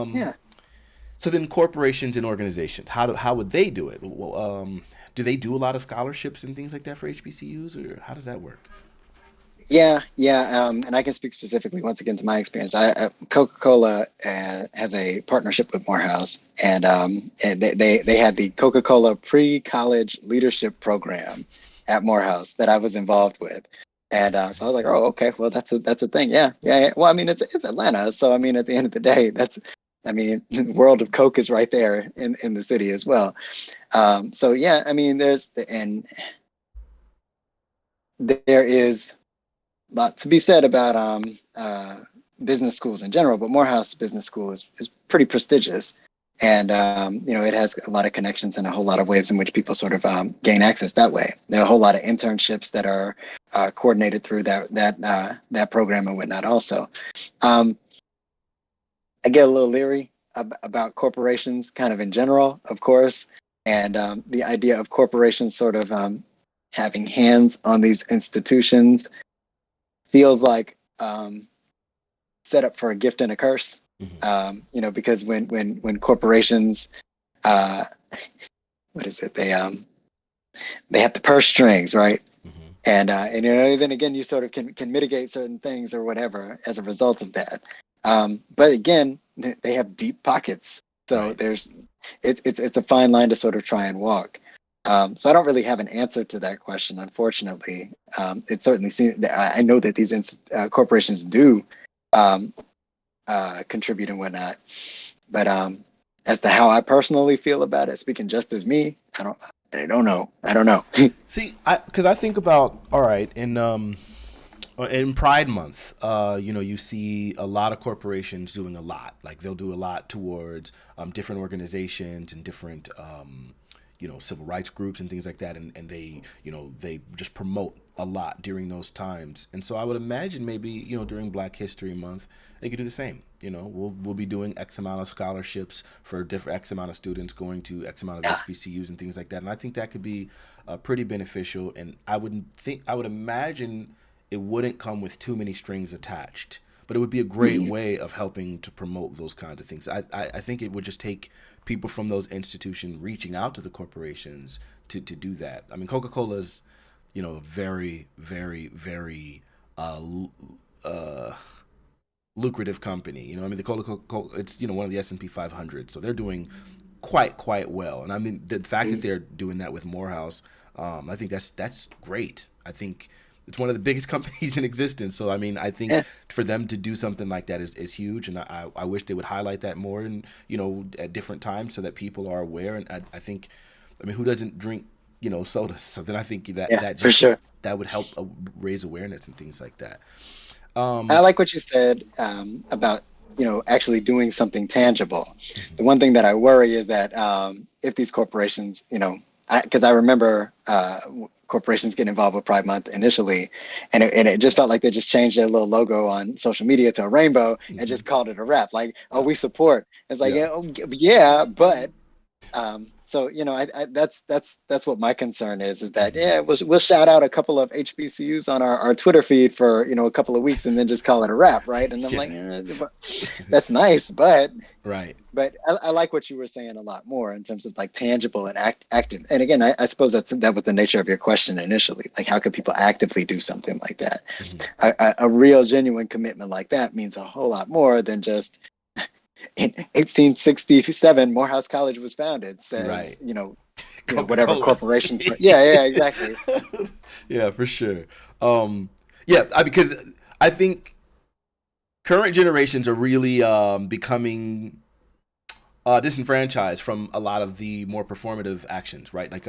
Yeah. So then corporations and organizations, how would they do it? Well, do they do a lot of scholarships and things like that for HBCUs, or how does that work? Yeah. And I can speak specifically once again to my experience. Coca-Cola has a partnership with Morehouse, and they had the Coca-Cola pre-college leadership program at Morehouse that I was involved with. And That's so I was like, crazy. oh, okay, well, that's a thing. Yeah. Well, I mean, it's Atlanta, so I mean, at the end of the day, I mean, the world of Coke is right there in the city as well. So yeah, I mean, there is a lot to be said about business schools in general, but Morehouse Business School is pretty prestigious. And it has a lot of connections and a whole lot of ways in which people sort of gain access that way. There are a whole lot of internships that are coordinated through that program and whatnot. Also, um, I get a little leery about corporations, kind of in general, of course, and the idea of corporations sort of having hands on these institutions feels like set up for a gift and a curse. Hmm. Because when corporations, uh, what is it? They have the purse strings, right? Hmm. And then again, you sort of can mitigate certain things or whatever as a result of that. But again, they have deep pockets, so Right. it's a fine line to sort of try and walk. So I don't really have an answer to that question, unfortunately. It certainly seems I know that these corporations do um, contribute and whatnot. But as to how I personally feel about it, speaking just as me, I don't know. I don't know. See, because I think about, all right, in Pride Month, you see a lot of corporations doing a lot. Like they'll do a lot towards different organizations and different civil rights groups and things like that, and they just promote a lot during those times. And so I would imagine maybe during Black History Month they could do the same. We'll be doing X amount of scholarships for different X amount of students going to X amount of Yeah, HBCUs and things like that. And I think that could be pretty beneficial. And I would imagine it wouldn't come with too many strings attached, but it would be a great mhm. way of helping to promote those kinds of things. I think it would just take people from those institutions reaching out to the corporations to do that. I mean, Coca Cola is, very, very, very uh, uh, lucrative company. I mean, the Coca it's one of the S&P 500, so they're doing quite well. And I mean, the fact that Mhm. they're doing that with Morehouse, I think that's great. I think it's one of the biggest companies in existence. So I mean, I think Yeah, for them to do something like that is huge, and I wish they would highlight that more and at different times so that people are aware. And I think, I mean, who doesn't drink soda? So then I think that yeah, that for just sure. that would help raise awareness and things like that. I Um, like what you said about actually doing something tangible. mhm. The one thing that I worry is that if these corporations, because I remember corporations getting involved with Pride Month initially, and it just felt like they just changed their little logo on social media to a rainbow and Mhm. just called it a wrap. Like, oh, Yeah, we support. It's like, yeah, yeah, oh, yeah, but so that's what my concern is that hmm, yeah we'll shout out a couple of HBCUs on our Twitter feed for a couple of weeks and then just call it a wrap, right? And I'm yeah, like, but that's nice, but right. I like what you were saying a lot more in terms of like tangible and active. And again, I suppose that was the nature of your question initially. Like, how could people actively do something like that? Hmm. A real genuine commitment like that means a whole lot more than just in 1867 Morehouse College was founded, says Right. Coca whatever Cola. corporation. Yeah, exactly. Yeah, for sure. Yeah, because I think current generations are really becoming disenfranchised from a lot of the more performative actions, right? Like,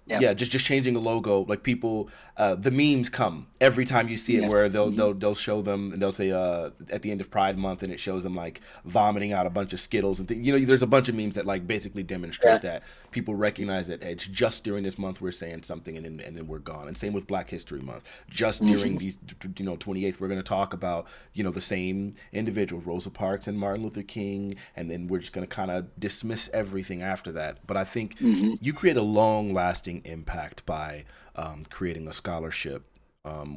Yeah, yeah, just changing the logo. Like people, the memes come every time you see it, yeah. where they'll Mhm. they'll, they'll show them and they'll say at the end of Pride Month, and it shows them like vomiting out a bunch of Skittles and things. There's a bunch of memes that like basically demonstrate Yeah. that people recognize that it's just during this month we're saying something, and then we're gone. And same with Black History Month. Just during Mhm. these, 28th, we're going to talk about the same individuals, Rosa Parks and Martin Luther King, and then we're just going to kind of dismiss everything after that. But I think Mhm. you create a long lasting impact by creating a scholarship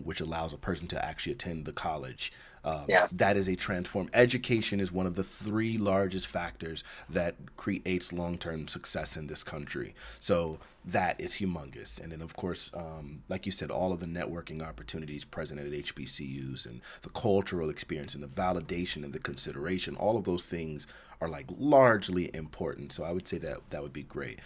which allows a person to actually attend the college. Yeah. That is a transform. Education is one of the three largest factors that creates long-term success in this country. So that is humongous. And then, of course, like you said, all of the networking opportunities present at HBCUs and the cultural experience and the validation and the consideration, all of those things are like largely important. So I would say that that would be great.